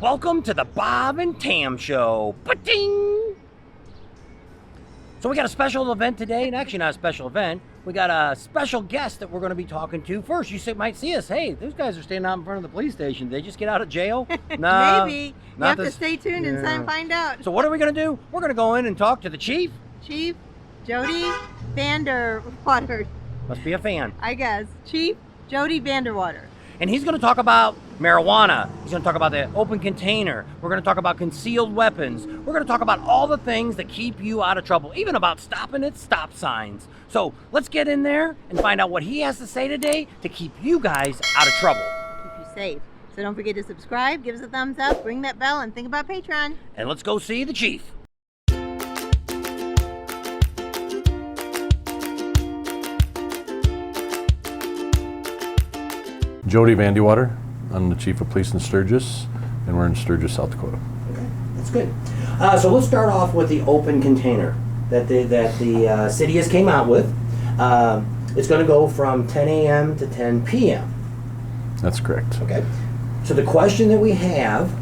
Welcome to the Bob and Tam Show. Ba-ding! So we got a special event today, and actually not a special event. We got a special guest that we're going to be talking to. First, you might see us. Hey, those guys are standing out in front of the police station. Did they just get out of jail? No, maybe. You have to stay tuned and find out. So what are we going to do? We're going to go in and talk to the chief. Chief GEODY VANDEWATER. Must be a fan. I guess. Chief GEODY VANDEWATER. And he's going to talk about marijuana. He's going to talk about the open container. We're going to talk about concealed weapons. We're going to talk about all the things that keep you out of trouble, even about stopping at stop signs. So let's get in there and find out what he has to say today to keep you guys out of trouble. Keep you safe. So don't forget to subscribe, give us a thumbs up, ring that bell, and think about Patreon. And let's go see the chief. GEODY VANDEWATER. I'm the Chief of Police in Sturgis, and we're in Sturgis, South Dakota. Okay, that's good. So let's start off with the open container that the city has came out with. It's going to go from 10 a.m. to 10 p.m. That's correct. Okay. So the question that we have,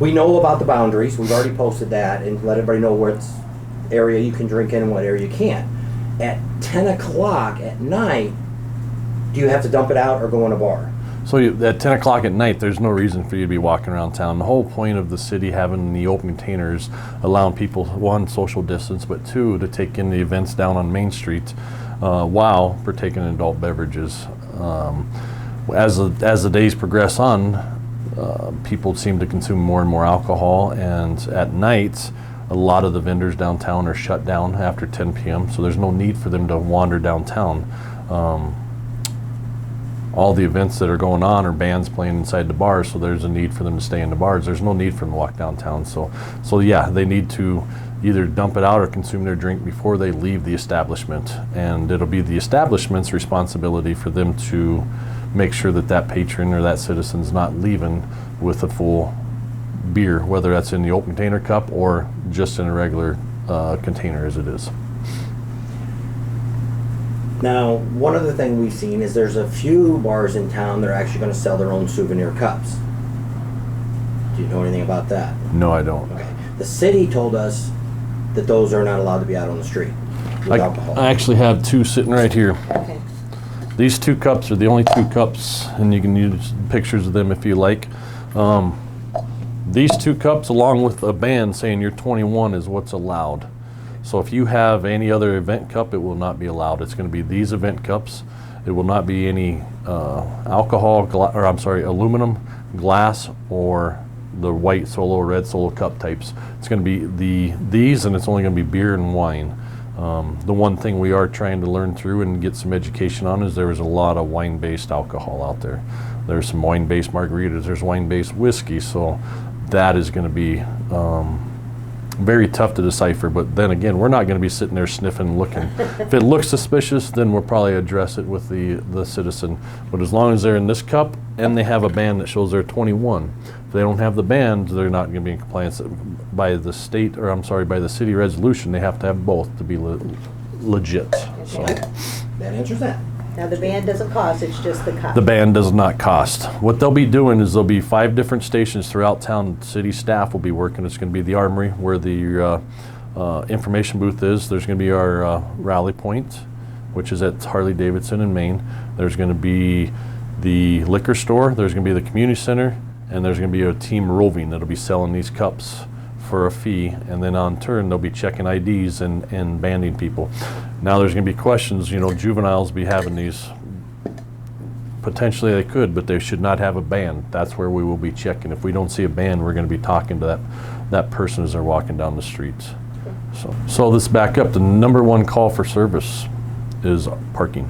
we know about the boundaries. We've already posted that and let everybody know what area you can drink in and what area you can't. At 10 o'clock at night, do you have to dump it out or go in a bar? So at 10 o'clock at night, there's no reason for you to be walking around town. The whole point of the city having the open containers, allowing people, one, social distance, but two, to take in the events down on Main Street while partaking in adult beverages. As the days progress on, people seem to consume more and more alcohol, and at night, a lot of the vendors downtown are shut down after 10 p.m., so there's no need for them to wander downtown. All the events that are going on are bands playing inside the bars, so there's a need for them to stay in the bars. There's no need for them to walk downtown. So yeah, they need to either dump it out or consume their drink before they leave the establishment. And it'll be the establishment's responsibility for them to make sure that that patron or that citizen's not leaving with a full beer, whether that's in the open container cup or just in a regular container as it is. Now, one other thing we've seen is there's a few bars in town that are actually going to sell their own souvenir cups. Do you know anything about that? No, I don't. Okay. The city told us that those are not allowed to be out on the street with alcohol. I actually have two sitting right here. Okay. These two cups are the only two cups, and you can use pictures of them if you like. These two cups, along with a band saying you're 21, is what's allowed. So if you have any other event cup, it will not be allowed. It's going to be these event cups. It will not be any aluminum, glass, or the white Solo, red Solo cup types. It's going to be these, and it's only going to be beer and wine. The one thing we are trying to learn through and get some education on is there is a lot of wine-based alcohol out there. There's some wine-based margaritas. There's wine-based whiskey. So that is going to be very tough to decipher, but then again, we're not going to be sitting there sniffing and looking. If it looks suspicious, then we'll probably address it with the citizen. But as long as they're in this cup and they have a band that shows they're 21, if they don't have the band, they're not going to be in compliance by the state, or by the city resolution. They have to have both to be legit. Okay. So That answers that. Now the band doesn't cost, it's just the cup. the band does not cost. What they'll be doing is there'll be 5 different stations throughout town. City staff will be working. It's going to be the Armory, where the information booth is. There's going to be our rally point, which is at Harley-Davidson in Maine. There's going to be the liquor store. There's going to be the community center, and there's going to be a team roving that'll be selling these cups for a fee, and then on turn they'll be checking IDs and banding people. Now there's going to be questions, juveniles be having these. Potentially they could, but they should not have a band. That's where we will be checking. If we don't see a band, we're going to be talking to that person as they're walking down the streets. So let's back up. The #1 call for service is parking.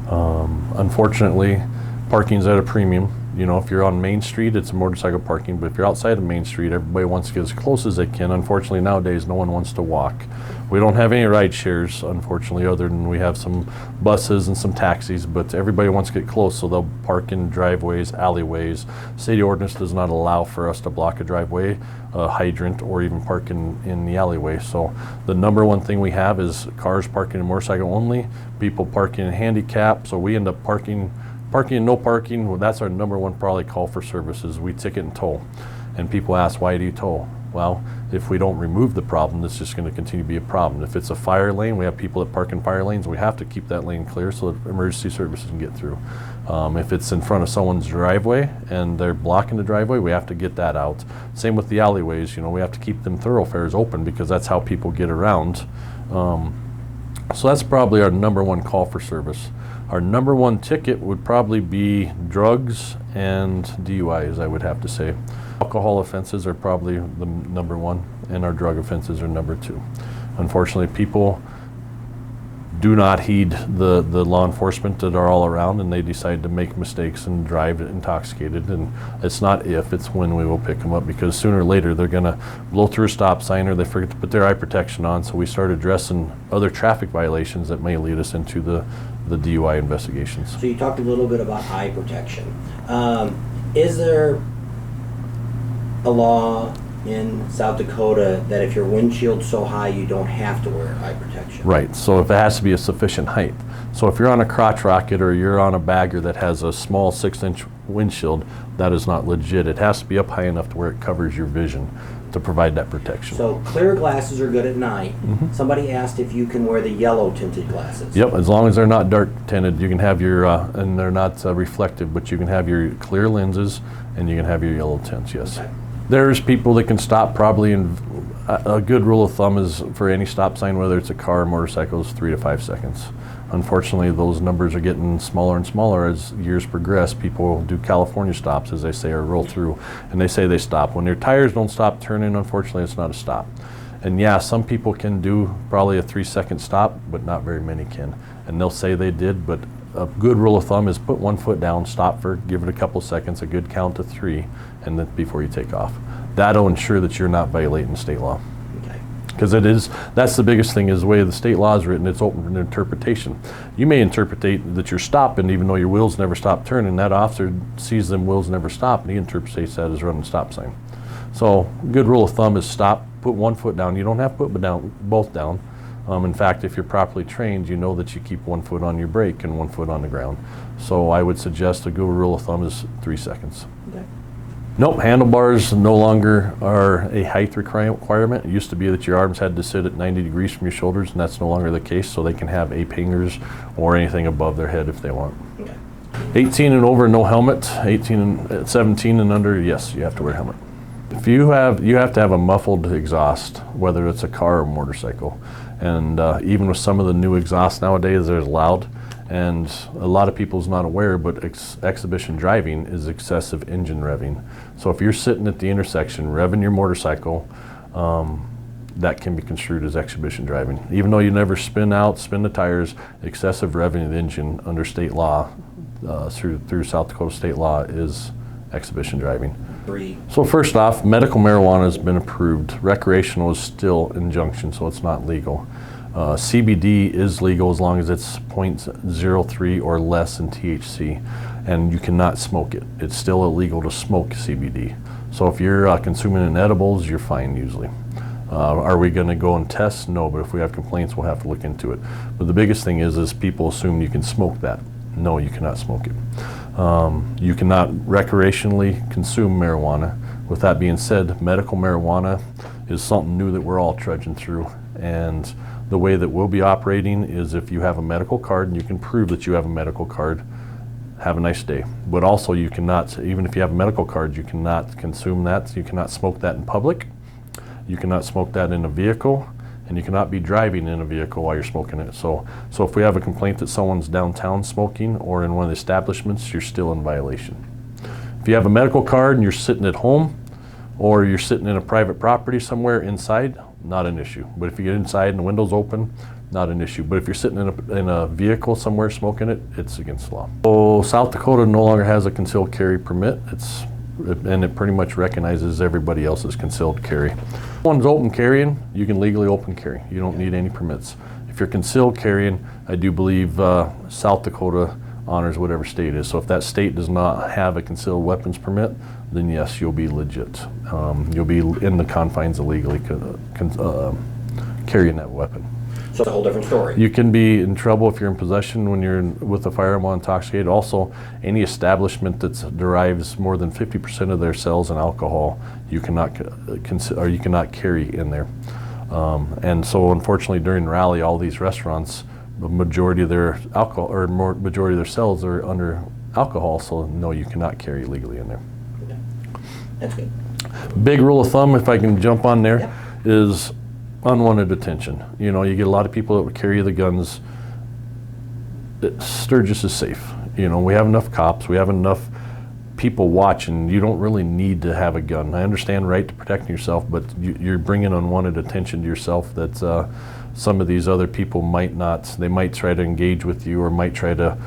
Unfortunately, parking's at a premium. If you're on Main Street, it's motorcycle parking, but if you're outside of Main Street, everybody wants to get as close as they can. Unfortunately, nowadays, no one wants to walk. We don't have any ride shares, unfortunately, other than we have some buses and some taxis, but everybody wants to get close, so they'll park in driveways, alleyways. City ordinance does not allow for us to block a driveway, a hydrant, or even park in the alleyway. So the #1 thing we have is cars parking in motorcycle only, people parking in handicap, so we end up parking Parking and no parking, well, that's our number one probably call for services. We ticket and tow. And people ask, why do you tow? Well, if we don't remove the problem, it's just going to continue to be a problem. If it's a fire lane, we have people that park in fire lanes, we have to keep that lane clear so that emergency services can get through. If it's in front of someone's driveway and they're blocking the driveway, we have to get that out. Same with the alleyways, you know, we have to keep them thoroughfares open because that's how people get around. So that's probably our number one call for service. Our number one ticket would probably be drugs and DUIs, I would have to say. Alcohol offenses are probably the number one, and our drug offenses are number two. Unfortunately, people do not heed the law enforcement that are all around, and they decide to make mistakes and drive intoxicated. And it's not if, it's when we will pick them up, because sooner or later they're going to blow through a stop sign or they forget to put their eye protection on. So we start addressing other traffic violations that may lead us into the DUI investigations. So you talked a little bit about eye protection. Is there a law in South Dakota that if your windshield's so high you don't have to wear eye protection? Right, so if it has to be a sufficient height. So if you're on a crotch rocket or you're on a bagger that has a small 6-inch windshield, that is not legit. It has to be up high enough to where it covers your vision to provide that protection. So clear glasses are good at night. Mm-hmm. Somebody asked if you can wear the yellow tinted glasses. Yep, as long as they're not dark tinted, you can have your, and they're not reflective, but you can have your clear lenses and you can have your yellow tints, yes. Okay. There's people that can stop probably in, a good rule of thumb is for any stop sign, whether it's a car or motorcycle, is 3 to 5 seconds. Unfortunately, those numbers are getting smaller and smaller as years progress. People do California stops, as they say, or roll through, and they say they stop. When their tires don't stop turning, unfortunately, it's not a stop. And yeah, some people can do probably a 3-second stop, but not very many can. And they'll say they did, but a good rule of thumb is put 1 foot down, stop for, give it a couple seconds, a good count to 3, and then before you take off. That'll ensure that you're not violating state law. Because it is, that's the biggest thing, is the way the state law is written, it's open to interpretation. You may interpret that you're stopping even though your wheels never stop turning. That officer sees them wheels never stop and he interprets that as running a stop sign. So good rule of thumb is stop, put 1 foot down. You don't have to put both down. In fact, if you're properly trained, you know that you keep 1 foot on your brake and 1 foot on the ground. So I would suggest a good rule of thumb is 3 seconds. Okay. Nope, handlebars no longer are a height requirement. It used to be that your arms had to sit at 90 degrees from your shoulders, and that's no longer the case, so they can have ape hangers or anything above their head if they want. Okay. 18 and over, no helmet. 17 and under, yes, you have to wear a helmet. If you have to have a muffled exhaust, whether it's a car or motorcycle. And even with some of the new exhausts nowadays, they're loud. And a lot of people's not aware, but exhibition driving is excessive engine revving. So if you're sitting at the intersection revving your motorcycle, that can be construed as exhibition driving. Even though you never spin the tires, excessive revving of the engine under state law, through South Dakota state law, is exhibition driving. So first off, medical marijuana has been approved. Recreational is still injunction, so it's not legal. CBD is legal as long as it's 0.03 or less in THC, and you cannot smoke it. It's still illegal to smoke CBD. So if you're consuming in edibles, you're fine usually. Are we going to go and test? No, but if we have complaints, we'll have to look into it. But the biggest thing is people assume you can smoke that. No, you cannot smoke it. You cannot recreationally consume marijuana. With that being said, medical marijuana is something new that we're all trudging through. And the way that we'll be operating is if you have a medical card and you can prove that you have a medical card, have a nice day. But also you cannot, even if you have a medical card, you cannot consume that. You cannot smoke that in public. You cannot smoke that in a vehicle. And you cannot be driving in a vehicle while you're smoking it. So if we have a complaint that someone's downtown smoking or in one of the establishments, you're still in violation. If you have a medical card and you're sitting at home or you're sitting in a private property somewhere inside, not an issue. But if you get inside and the window's open, not an issue. But if you're sitting in a vehicle somewhere smoking it, it's against the law. So South Dakota no longer has a concealed carry permit. And it pretty much recognizes everybody else's concealed carry. If one's open carrying, you can legally open carry. You don't need any permits. If you're concealed carrying, I do believe South Dakota honors whatever state is. So if that state does not have a concealed weapons permit, then yes, you'll be legit. You'll be in the confines of legally carrying that weapon. So it's a whole different story. You can be in trouble if you're in possession when you're with a firearm while intoxicated. Also, any establishment that derives more than 50% of their sales in alcohol, you cannot you cannot carry in there. And so, unfortunately, during rally, all these restaurants, the majority of their alcohol or majority of their sales are under alcohol. So, no, you cannot carry legally in there. Okay. That's good. Big rule of thumb, if I can jump on there, Yep. is unwanted attention. You know, you get a lot of people that would carry the guns. Sturgis is safe. You know, we have enough cops, we have enough people watching. You don't really need to have a gun. I understand right to protect yourself, but you're bringing unwanted attention to yourself that some of these other people might not. They might try to engage with you or might try to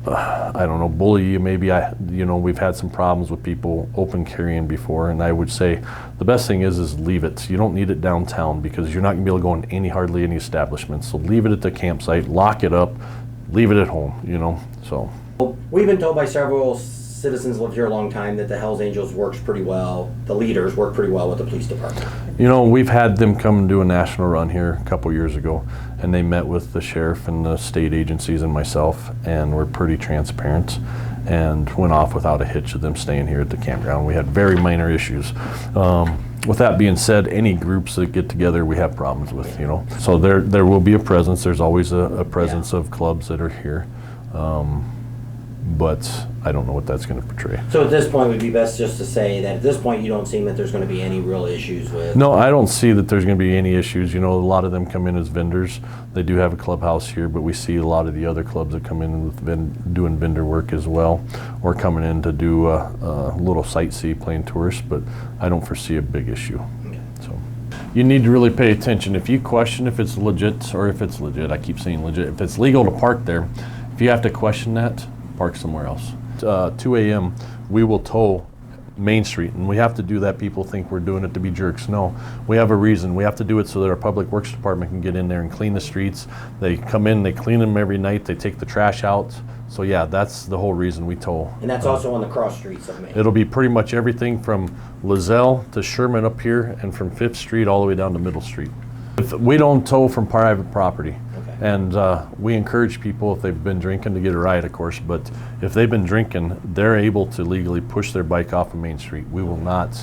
I don't know, bully you. Maybe you know, we've had some problems with people open carrying before, and I would say the best thing is leave it. You don't need it downtown because you're not gonna be able to go in hardly any establishments. So leave it at the campsite, lock it up, leave it at home, you know, so. We've been told by several citizens who lived here a long time that the Hells Angels works pretty well, the leaders work pretty well with the police department. You know, we've had them come and do a national run here a couple years ago, and they met with the sheriff and the state agencies and myself, and were pretty transparent and went off without a hitch of them staying here at the campground. We had very minor issues. With that being said, any groups that get together we have problems with, you know. So there will be a presence. There's always a presence of clubs that are here. But I don't know what that's going to portray. So at this point, it would be best just to say that at this point, you don't seem that there's going to be any real issues with... No, I don't see that there's going to be any issues. You know, a lot of them come in as vendors. They do have a clubhouse here, but we see a lot of the other clubs that come in with doing vendor work as well, or coming in to do a little sightsee playing tourists, but I don't foresee a big issue. Okay. So you need to really pay attention. If you question if it's legit, or if it's legit, I keep saying legit, if it's legal to park there, if you have to question that, park somewhere else. 2 a.m. we will tow Main Street, and we have to do that. People think we're doing it to be jerks. No, we have a reason. We have to do it so that our public works department can get in there and clean the streets. They come in, they clean them every night, they take the trash out. So yeah, that's the whole reason we tow. And that's also on the cross streets of Main. It'll be pretty much everything from Lozelle to Sherman up here, and from 5th Street all the way down to Middle Street. We don't tow from private property. And we encourage people, if they've been drinking, to get a ride, of course, but if they've been drinking, they're able to legally push their bike off of Main Street. We will not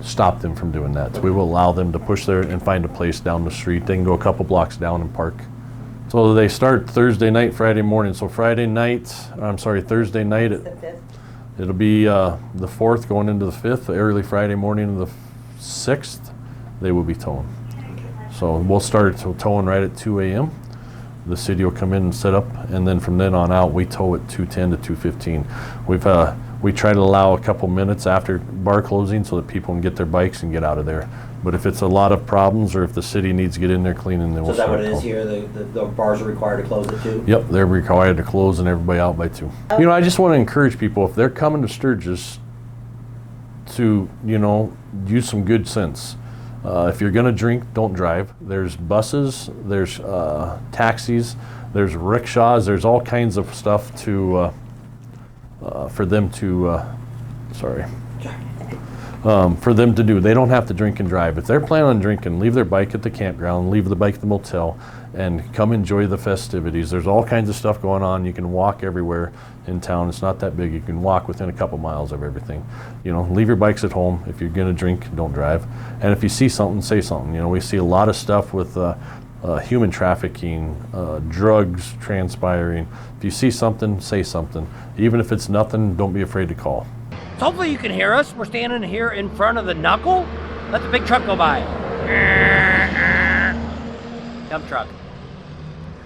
stop them from doing that. We will allow them to push there and find a place down the street. They can go a couple blocks down and park. So they start Thursday night, Friday morning. So Thursday night, it'll be the 4th going into the 5th, early Friday morning of the 6th, they will be towing. So we'll start towing right at 2 a.m. The city will come in and set up, and then from then on out, we tow at 2:10 to 2:15. We try to allow a couple minutes after bar closing so that people can get their bikes and get out of there. But if it's a lot of problems, or if the city needs to get in there cleaning, then we'll start. So is that what it is here? The bars are required to close at 2? Yep, they're required to close and everybody out by 2. You know, I just want to encourage people, if they're coming to Sturgis, to, you know, use some good sense. If you're going to drink, don't drive. There's buses, there's taxis, there's rickshaws, there's all kinds of stuff to for them to for them to do. They don't have to drink and drive. If they're planning on drinking, leave their bike at the campground, leave the bike at the motel, and come enjoy the festivities. There's all kinds of stuff going on. You can walk everywhere in town. It's not that big. You can walk within a couple miles of everything. You know, leave your bikes at home. If you're gonna drink, don't drive. And if you see something, say something. You know, we see a lot of stuff with human trafficking, drugs transpiring. If you see something, say something. Even if it's nothing, don't be afraid to call. So hopefully you can hear us. We're standing here in front of the Knuckle. Let the big truck go by. Dump truck.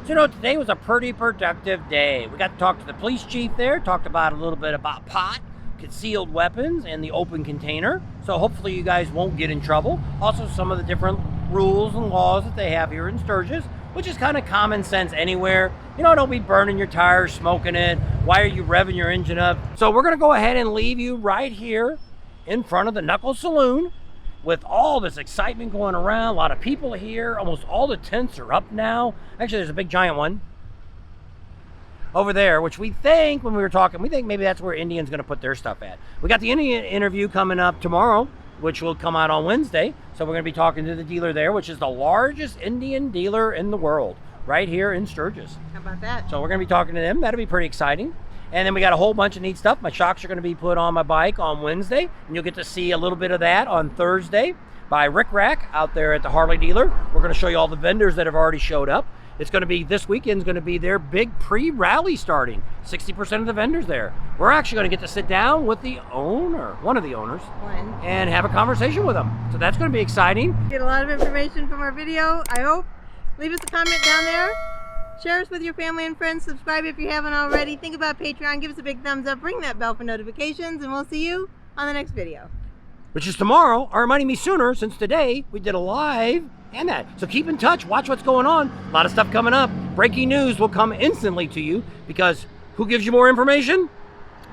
So, you know, today was a pretty productive day. We got to talk to the police chief there, talked about a little bit about pot, concealed weapons, and the open container. So hopefully you guys won't get in trouble. Also, some of the different rules and laws that they have here in Sturgis, which is kind of common sense anywhere. You know, don't be burning your tires, smoking it. Why are you revving your engine up? So we're gonna go ahead and leave you right here in front of the Knuckle Saloon with all this excitement going around. A lot of people here. Almost all the tents are up now. Actually, there's a big giant one over there, which we think, when we were talking, we think maybe that's where Indian's gonna put their stuff at. We got the Indian interview coming up tomorrow which will come out on Wednesday. So we're going to be talking to the dealer there, which is the largest Indian dealer in the world, right here in Sturgis. How about that? So we're going to be talking to them. That'll be pretty exciting. And then we got a whole bunch of neat stuff. My shocks are going to be put on my bike on Wednesday, and you'll get to see a little bit of that on Thursday by Rick Rack out there at the Harley dealer. We're going to show you all the vendors that have already showed up. It's going to be, this weekend's going to be their big pre-rally starting. 60% of the vendors there. We're actually going to get to sit down with the owner, one of the owners, and have a conversation with them. So that's going to be exciting. Get a lot of information from our video, I hope. Leave us a comment down there. Share us with your family and friends. Subscribe if you haven't already. Think about Patreon. Give us a big thumbs up. Ring that bell for notifications, and we'll see you on the next video. Which is tomorrow, or reminding me sooner, since today we did a live and that. So keep in touch, watch what's going on. A lot of stuff coming up. Breaking news will come instantly to you, because who gives you more information?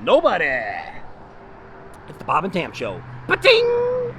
Nobody. It's the Bob and Tam Show. Ba-ting!